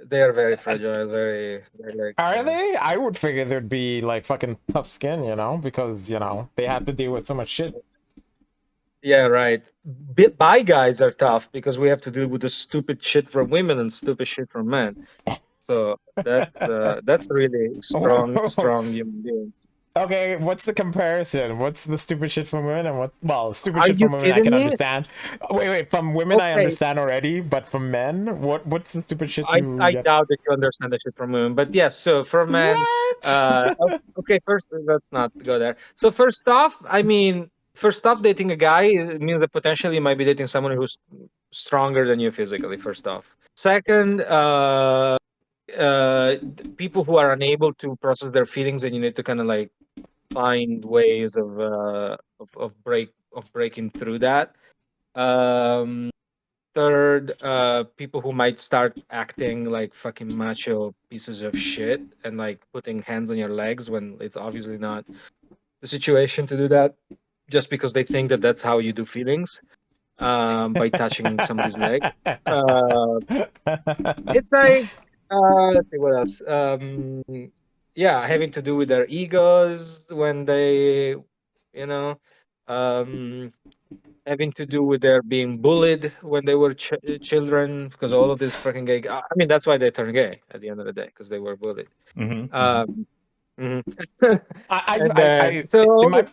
They are very fragile, very like. Are they? I would figure there'd be like fucking tough skin, because they have to deal with so much shit. Yeah, right. Bi guys are tough because we have to deal with the stupid shit from women and stupid shit from men. So that's really strong human beings. Okay, what's the comparison? What's the stupid shit from women and stupid Are shit you from women I kidding can me? understand. Wait, from women I Okay, understand already, but from men, what's the stupid shit you I get? doubt that you understand the shit from women, but yes. So for men, What? okay. First, let's not go there. So first off, dating a guy means that potentially you might be dating someone who's stronger than you physically. First off, second, people who are unable to process their feelings, and you need to kind of like find ways of breaking through that. Um, Third, people who might start acting like fucking macho pieces of shit and like putting hands on your legs when it's obviously not the situation to do that, just because they think that that's how you do feelings, by touching somebody's leg. Uh, it's like, let's see what else. Yeah, having to do with their egos when they, you know, um, having to do with their being bullied when they were children, because all of this freaking gay. I mean, that's why they turn gay at the end of the day, because they were bullied. Hmm. Um, mhm. I, And I, then so in all my,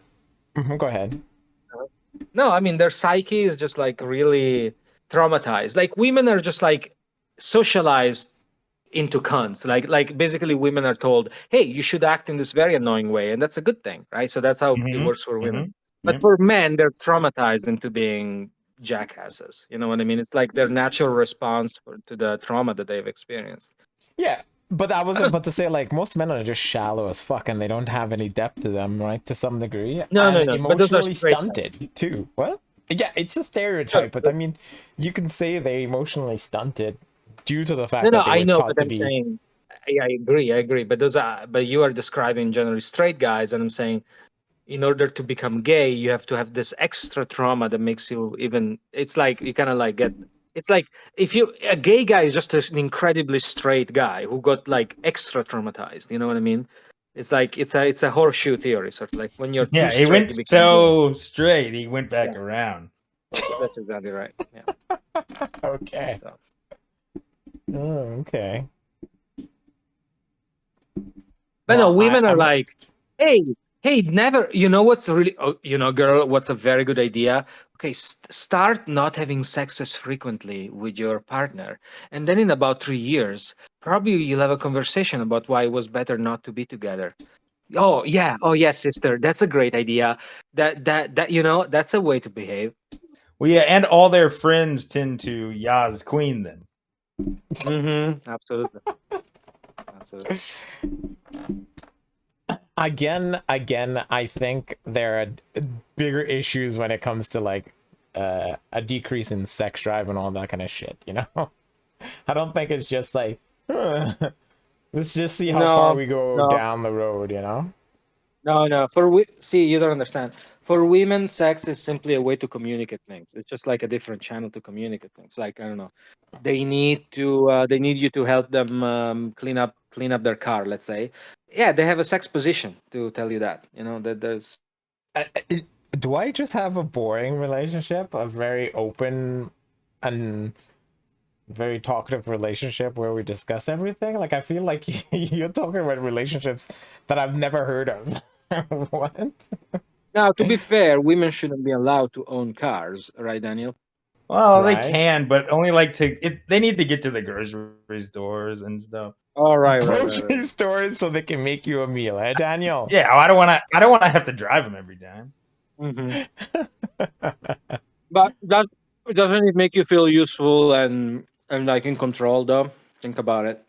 go ahead. no, I mean their psyche is just like really traumatized. Like women are just like socialized into cunts. Like basically women are told, hey, you should act in this very annoying way, and that's a good thing, right? So that's how it Hmm. works for Hmm. women. But Yeah. for men, they're traumatized into being jackasses. You know what I mean? It's like their natural response to the trauma that they've experienced. Yeah, but I was about to say, like, most men are just shallow as fuck and they don't have any depth to them, right? To some degree. No, no, And no. But those are emotionally straight guys. stunted, too. What? Yeah, it's a Sure. stereotype, but I mean, you can say they're emotionally stunted due to the No, fact no, that they I were know, taught but to I'm be. saying, I agree, I agree. But you are describing generally straight guys, and I'm saying in order to become gay, you have to have this extra trauma that makes you even. It's like you kind of like get. It's like if you a gay guy is just an incredibly straight guy who got like extra traumatized. You know what I mean? It's like it's a horseshoe theory, sort of like when you're too Yeah, he straight, went you become gay. so straight, he went back Yeah, around. that's exactly right. Yeah. Okay. So, Oh, okay. but no, Well, women are I'm. like, hey, hey, never. You know what's really, girl, what's a very good idea? Okay, start not having sex as frequently with your partner, and then in about 3 years, probably you'll have a conversation about why it was better not to be together. Oh yeah, oh yes, sister, that's a great idea. That's a way to behave. Well, yeah, and all their friends tend to Yaz Queen them. Mm-hmm. Absolutely, absolutely. Again, I think there are bigger issues when it comes to like a decrease in sex drive and all that kind of shit, you know? I don't think it's just like, let's just see how far No, we go no. down the road, you know? No, no. See, you don't understand. For women, sex is simply a way to communicate things. It's just like a different channel to communicate things. Like I don't know, they need you to help them clean up their car. Let's say, yeah, they have a sex position to tell you that. You know that there's Do I just have a boring relationship? A very open and very talkative relationship where we discuss everything? Like, I feel like you're talking about relationships that I've never heard of. What? now. To be fair, women shouldn't be allowed to own cars, right, Daniel? Well, they Right? can, but only like they need to get to the grocery stores and stuff. All right, right, right, right. Grocery stores so they can make you a meal, eh, Daniel? Yeah, I don't want to. I don't want to have to drive them every time. Hmm. But that doesn't it make you feel useful and like in control, though? Think about it.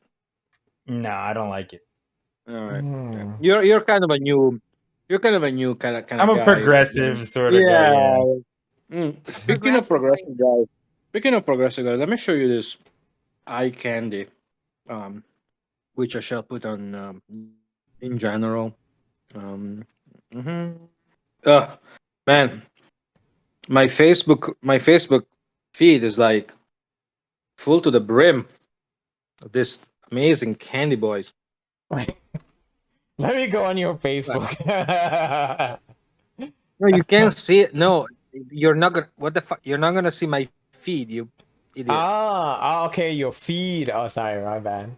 No, I don't like it. All right. Yeah. Hmm. You're kind of a new kind I'm of a guy. progressive sort of guy. Yeah. Yeah. Speaking of progressive guys, let me show you this eye candy, um, which I shall put on in general. Um, mhm. Ugh, man, my Facebook feed is like full to the brim this amazing candy boys. Let me go on your Facebook. No, you can't see it. No, you're not gonna. What the fuck? You're not gonna see my feed, you idiot. Okay, your feed. Oh, sorry, my bad.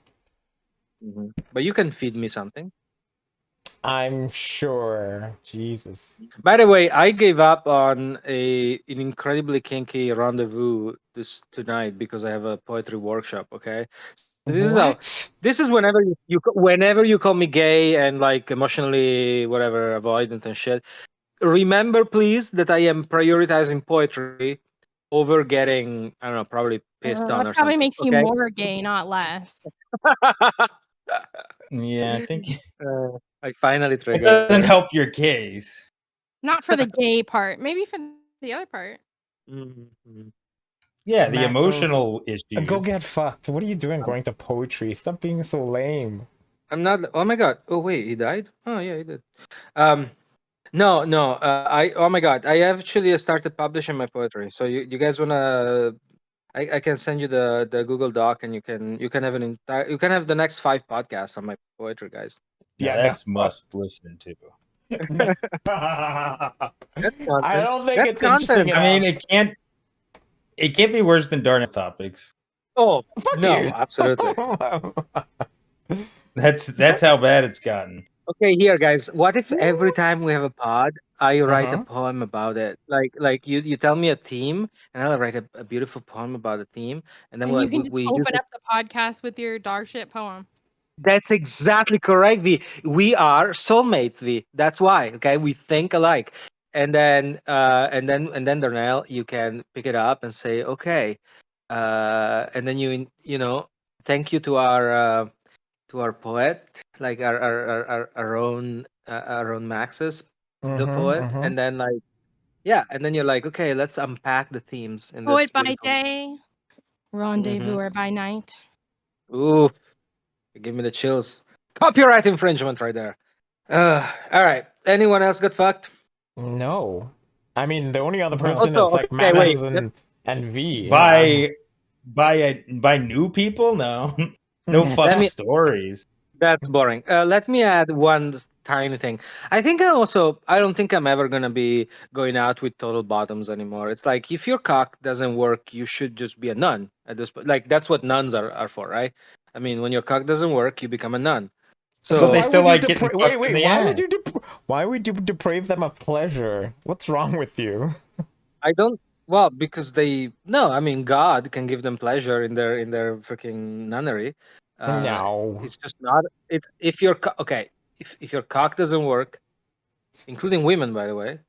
But you can feed me something. I'm sure. Jesus. By the way, I gave up on an incredibly kinky rendezvous tonight because I have a poetry workshop. Okay, so What? this is whenever you call me gay and like emotionally whatever avoidant and shit. Remember, please, that I am prioritizing poetry over getting, I don't know, probably pissed on That or probably something. makes you Okay. more gay, not less. Yeah, I think I finally it triggered. doesn't help your case. Not for the gay part. Maybe for the other part. Mhm. Yeah, the Maxos, emotional issues. Go get fucked. What are you doing going to poetry? Stop being so lame. I'm not. Oh my god. Oh wait, he died. Oh yeah, he did. No, no. I. Oh my god. I actually started publishing my poetry. So you guys wanna? I can send you the Google Doc, and you can have an entire. You can have the next 5 podcasts on my poetry, guys. Now Yeah, that's must listen to. no. That's I content. don't think That's it's interesting content. I mean, enough. it can't be worse than Darnell topics. Oh Fuck no, you. absolutely. That's how bad it's gotten. Okay, here, guys. What if every time What? we have a pod, I write a Uh-huh. poem about it? Like you tell me a theme, and I'll write a beautiful poem about a theme, and then And you can we just use open it. up the podcast with your dog shit poem. That's exactly correct. We are soulmates. That's why. Okay, we think alike. And then Darnell, you can pick it up and say, okay, and then you know, thank you to our poet, like our own Maxis, the poet, Mm-hmm. and then like yeah, and then you're like, okay, let's unpack the themes in this Poet by beautiful. day, rendezvouser by night. Ooh, give me the chills. Copyright infringement right there. All right. Anyone else got fucked? No. I mean, the only other No. person Also, is like okay, wait. Max's and V. By new people, no. No Let fuck me. stories. That's boring. Let me add one tiny thing. I don't think I'm ever gonna be going out with total bottoms anymore. It's like if your cock doesn't work, you should just be a nun at this point. Like that's what nuns are for, right? I mean, when your cock doesn't work, you become a nun. So But they So why still would you like getting fucked in the why ass. would you why would you deprave them of pleasure? What's wrong with you? I don't. Well, because they no, I mean God can give them pleasure in their freaking nunnery. No. It's just not. It's if your okay, if your cock doesn't work, including women, by the way,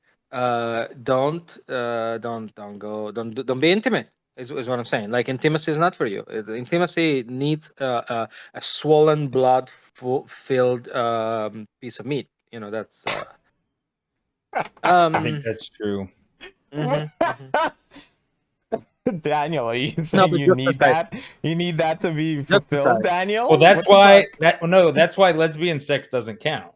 don't go, don't be intimate. Is what I'm saying. Like intimacy is not for you. Intimacy needs a swollen blood filled piece of meat. You know that's. I think Um. that's true. Mhm, mhm. Daniel, are you No, saying but you jokes need aside, that? You need that to be jokes fulfilled, aside. Daniel? Well, that's What the why fuck? that's why lesbian sex doesn't count.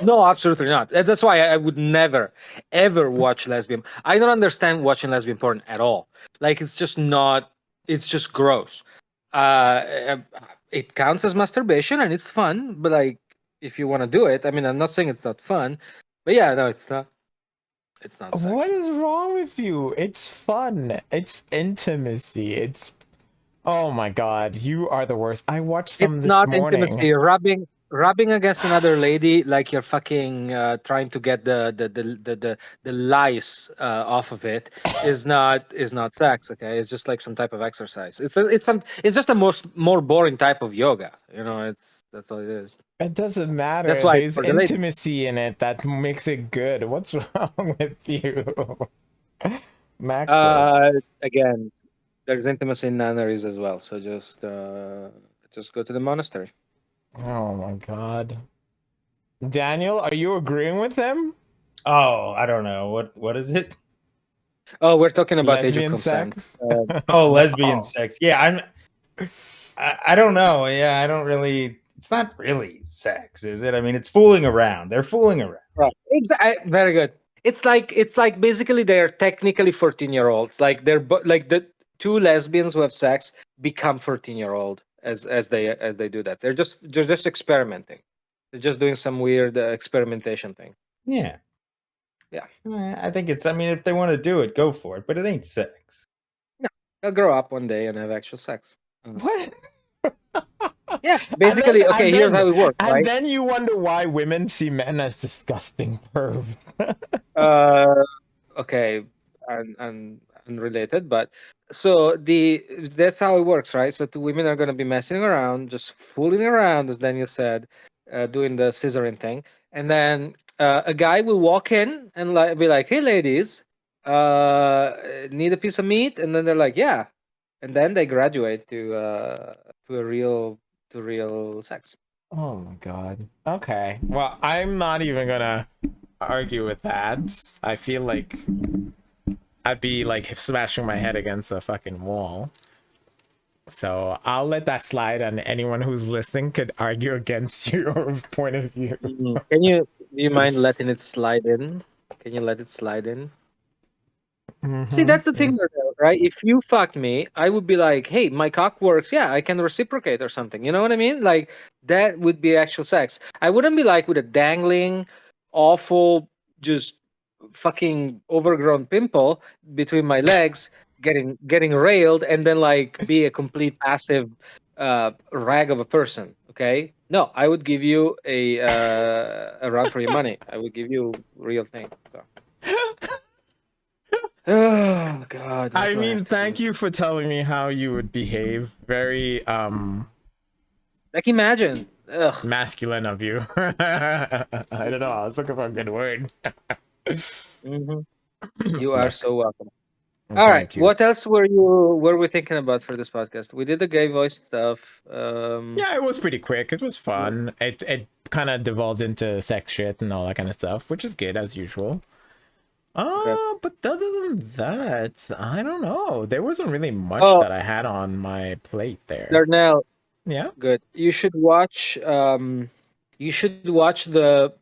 No, absolutely not. That's why I would never, ever watch lesbian. I don't understand watching lesbian porn at all. Like it's just not. It's just gross. Uh, it counts as masturbation and it's fun, but like if you want to do it, I mean, I'm not saying it's not fun, but yeah, no, it's not. It's not What sexy. is wrong with you? It's fun. It's intimacy. It's oh my god, you are the worst. I watched some It's this not morning. intimacy. Rubbing against another lady like you're fucking trying to get the lice off of it is not sex. Okay, it's just like some type of exercise. It's just a more boring type of yoga. You know, it's that's all it is. It doesn't That's matter. why it's There's for the lady. intimacy in it that makes it good. What's wrong with you? Uh, Maxis. again, there's intimacy in nunneries as well. So just go to the monastery. Oh my god. Daniel, are you agreeing with him? Oh, I don't know. What is it? Oh, we're talking about age of Lesbian consent. sex? Oh, No. lesbian sex. Yeah, I don't know. Yeah, I don't really. It's not really sex, is it? I mean, it's fooling around. They're fooling around. Right. Exactly. Very good. It's like basically they're technically 14-year-olds. Like they're like the two lesbians who have sex become 14-year-old as they do that. They're just experimenting. They're just doing some weird experimentation thing. Yeah. Yeah. I think it's. I mean, if they want to do it, go for it. But it ain't sex. No, they'll grow up one day and have actual sex. What? Yeah, basically. And Okay, here's how it works, and right? then you wonder why women see men as disgusting pervs. Uh, okay, and unrelated, but so that's how it works, right? So two women are gonna be messing around, just fooling around, as Daniel said, doing the scissoring thing, and then a guy will walk in and be like, "Hey, ladies, need a piece of meat?" And then they're like, "Yeah," and then they graduate to a real sex. Oh my god. Okay. Well, I'm not even gonna argue with that. I feel like I'd be like smashing my head against a fucking wall. So I'll let that slide, and anyone who's listening could argue against your point of view. Do you mind letting it slide in? Can you let it slide in? See, that's the thing, though, right? If you fucked me, I would be like, "Hey, my cock works. Yeah, I can reciprocate or something." You know what I mean? Like that would be actual sex. I wouldn't be like with a dangling, awful, just fucking overgrown pimple between my legs, getting railed, and then like be a complete passive rag of a person. Okay? No, I would give you a run for your money. I would give you real thing. So. Oh God! Why I do I have mean, to do thank you for telling me how you would behave. Very Like imagine. Ugh. masculine of you. I don't know. I was looking for a good word. Mhm. You are so welcome. Well, All right. thank you. What else were we thinking about for this podcast? We did the gay voice stuff. Yeah, it was pretty quick. It was fun. It kind of devolved into sex shit and all that kind of stuff, which is good as usual. But other than that, I don't know. There wasn't really much Oh, that I had on my plate there. Darnell, Yeah. good. You should watch the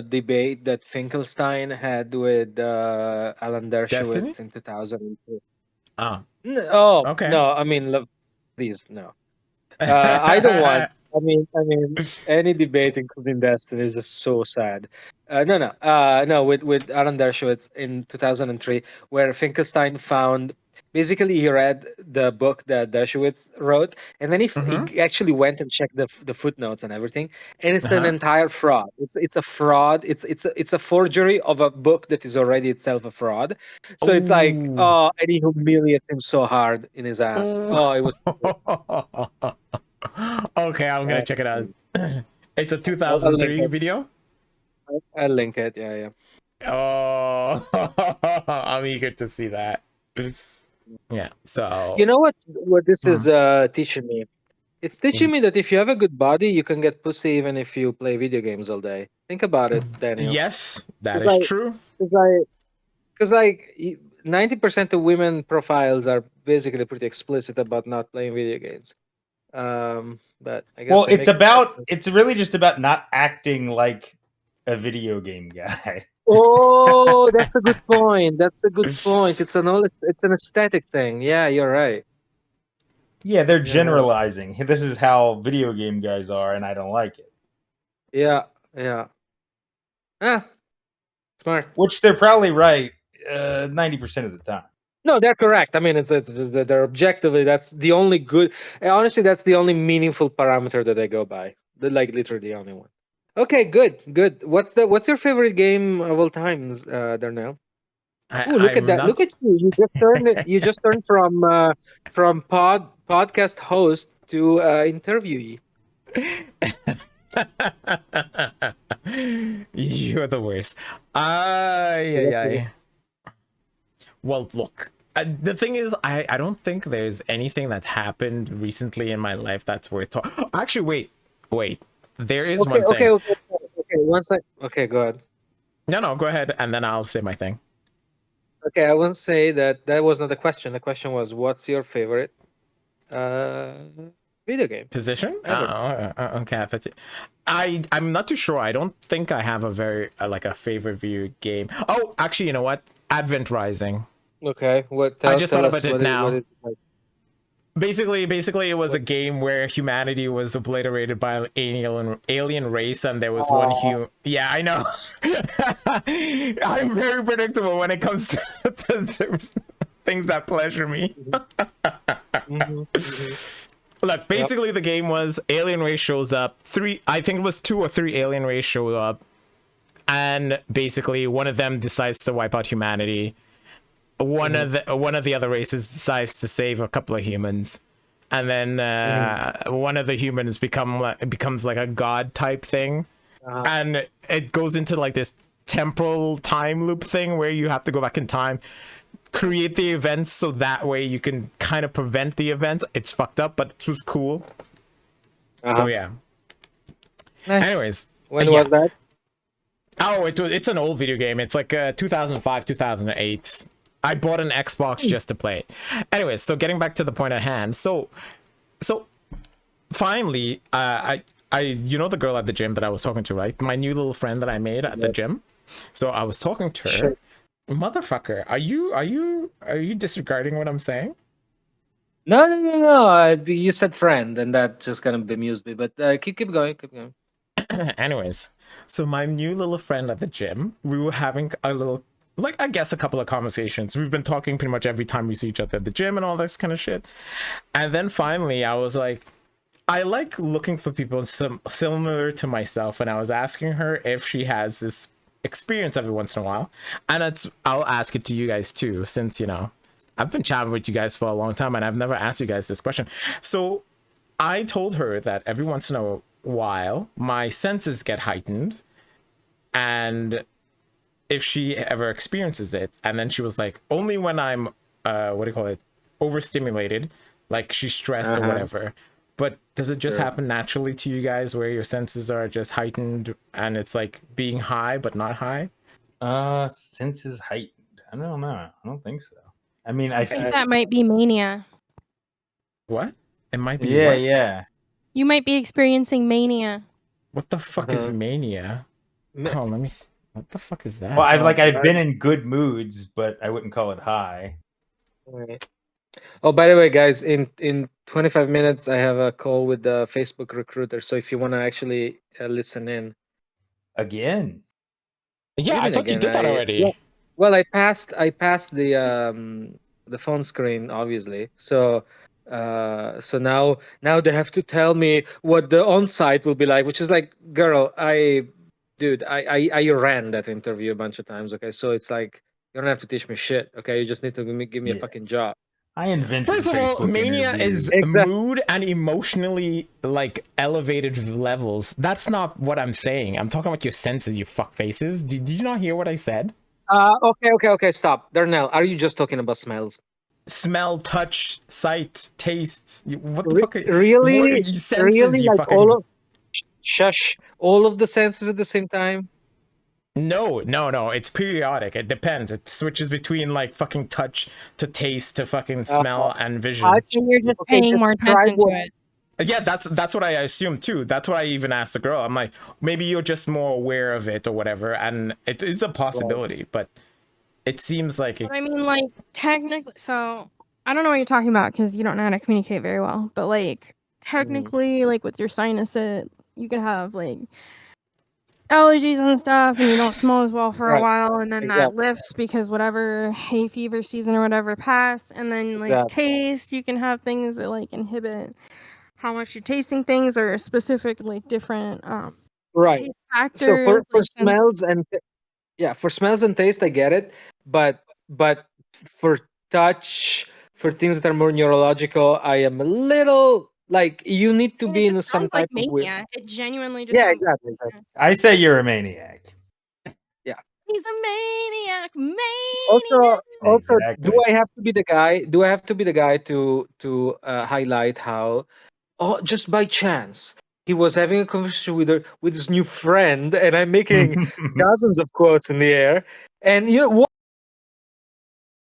debate that Finkelstein had with Alan Destiny? Dershowitz in 2002. Ah, Oh okay. no, I mean, please no. I don't want. I mean, any debate, including Destiny, is just so sad. No. With Alan Dershowitz in 2003, where Finkelstein found. Basically, he read the book that Dershowitz wrote, and then Mm-hmm. he actually went and checked the footnotes and everything, and it's an Uh-huh. entire fraud. It's a fraud. It's a forgery of a book that is already itself a fraud. So it's like, Oh. oh, and he humiliates him so hard in his ass. Oh, it was. Okay, I'm gonna check it out. It's a I'll link 2003 it. video. I'll link it. Yeah. Oh, I'm eager to see that. Yeah. So. You know what this is Hmm. teaching me? It's teaching me that if you have a good body, you can get pussy even if you play video games all day. Think about it, Daniel. Yes, that Because is like, true. because like 90% of women profiles are basically pretty explicit about not playing video games. But I guess Well, they make exceptions. it's really just about not acting like a video game guy. Oh, that's a good point. That's a good point. It's an aesthetic thing. Yeah, you're right. Yeah, they're You're right. generalizing. This is how video game guys are, and I don't like it. Yeah. Ah, smart. Which they're probably right 90% of the time. No, they're correct. I mean, they're objectively that's the only good. Honestly, that's the only meaningful parameter that they go by. Like literally the only one. Okay, good. What's your favorite game of all times, Darnell? Oh, look at I'm that! not. Look at you! You just turned from podcast host to interviewee. You're the worst. Ay. Well, look. The thing is, I don't think there's anything that's happened recently in my life that's worth talking. Actually, wait. There is one thing. Okay. One sec. Okay, go ahead. No, go ahead, and then I'll say my thing. Okay, I won't say that was not the question. The question was, what's your favorite uh, video game Position? ever? Okay, I thought I'm not too sure. I don't think I have a very like a favorite video game. Oh, actually, you know what? Advent Rising. Okay, I just thought tell about us it what now. is like. Basically, it was a game where humanity was obliterated by an alien race, and there was one human. Yeah, I know. I'm very predictable when it comes to things that pleasure me. Look, basically, the game was alien race shows up. I think it was 2 or 3 alien race show up, and basically one of them decides to wipe out humanity. One of the other races decides to save a couple of humans, and then one of the humans becomes like a god type thing, and it goes into like this temporal time loop thing where you have to go back in time, create the events so that way you can kind of prevent the events. It's fucked up, but it was cool. So yeah. Nice. Anyways, When was that? Oh, it's an old video game. It's like 2005, 2008. I bought an Xbox just to play it. Anyways, so getting back to the point at hand. So finally, I you know the girl at the gym that I was talking to, right? My new little friend that I made at the gym. So I was talking to her. Sure. Motherfucker, are you disregarding what I'm saying? No. You said friend, and that just kind of bemused me. But keep going. Anyways, so my new little friend at the gym, we were having a little, like, I guess a couple of conversations. We've been talking pretty much every time we see each other at the gym and all this kind of shit. And then finally I was like, I like looking for people similar to myself, and I was asking her if she has this experience every once in a while. And I'll ask it to you guys too, since, you know, I've been chatting with you guys for a long time and I've never asked you guys this question. So I told her that every once in a while my senses get heightened, and if she ever experiences it. And then she was like, only when I'm overstimulated, like she's stressed or whatever. But does it just happen naturally to you guys where your senses are just heightened and it's like being high but not high? Senses heightened. I don't know. I don't think so. I mean, I I think think that might be mania. What? It might be yeah, what? yeah. You might be experiencing mania. What the fuck is mania? Ma- Oh, let me see. What the fuck is that? Well, I've been in good moods, but I wouldn't call it high. Right. Oh, by the way, guys, in 25 minutes, I have a call with the Facebook recruiter. So if you want to actually listen in, Again. Yeah, I even thought you again, did that already. yeah. Well, I passed the phone screen, obviously. So now they have to tell me what the on-site will be like, which is like, girl, I ran that interview a bunch of times. Okay, so it's like you don't have to teach me shit. Okay, you just need to give me a Yeah. fucking job. I invented First of all, Facebook mania interviews. is Exactly. mood and emotionally like elevated levels. That's not what I'm saying. I'm talking about your senses, you fuck faces. Did you not hear what I said? Okay. Stop, Darnell. Are you just talking about smells? Smell, touch, sight, taste. What the fuck? Really? What are you senses, Really? you Like fucking... all of the senses at the same time? No. It's periodic. It depends. It switches between like fucking touch to taste to fucking smell and vision. Touch. And you're just Okay, paying more describe attention to what- it. Yeah, that's what I assume too. That's what I even asked the girl. I'm like, maybe you're just more aware of it or whatever, and it is a possibility, but it seems like But I mean, like, technically, so I don't know what you're talking about because you don't know how to communicate very well. But, like, technically, like, with your sinuses, you could have, like, allergies and stuff, and you don't smell as well for a Right. while, and then Exactly. that lifts because whatever hay fever season or whatever passed. And then, like, Exactly. taste, you can have things that, like, inhibit how much you're tasting things or specific, like, different Right. taste So factors. for like, since- smells and for smells and taste, I get it, but for touch, for things that are more neurological, I am a little like, you need to it be in just some sounds like type of weird. mania. It genuinely just Yeah, sounds exactly. I say you're a maniac. He's a maniac. Also, Exactly. do I have to be the guy? Do I have to be the guy to highlight how, oh, just by chance, he was having a conversation with his new friend, and I'm making dozens of quotes in the air, and you know what?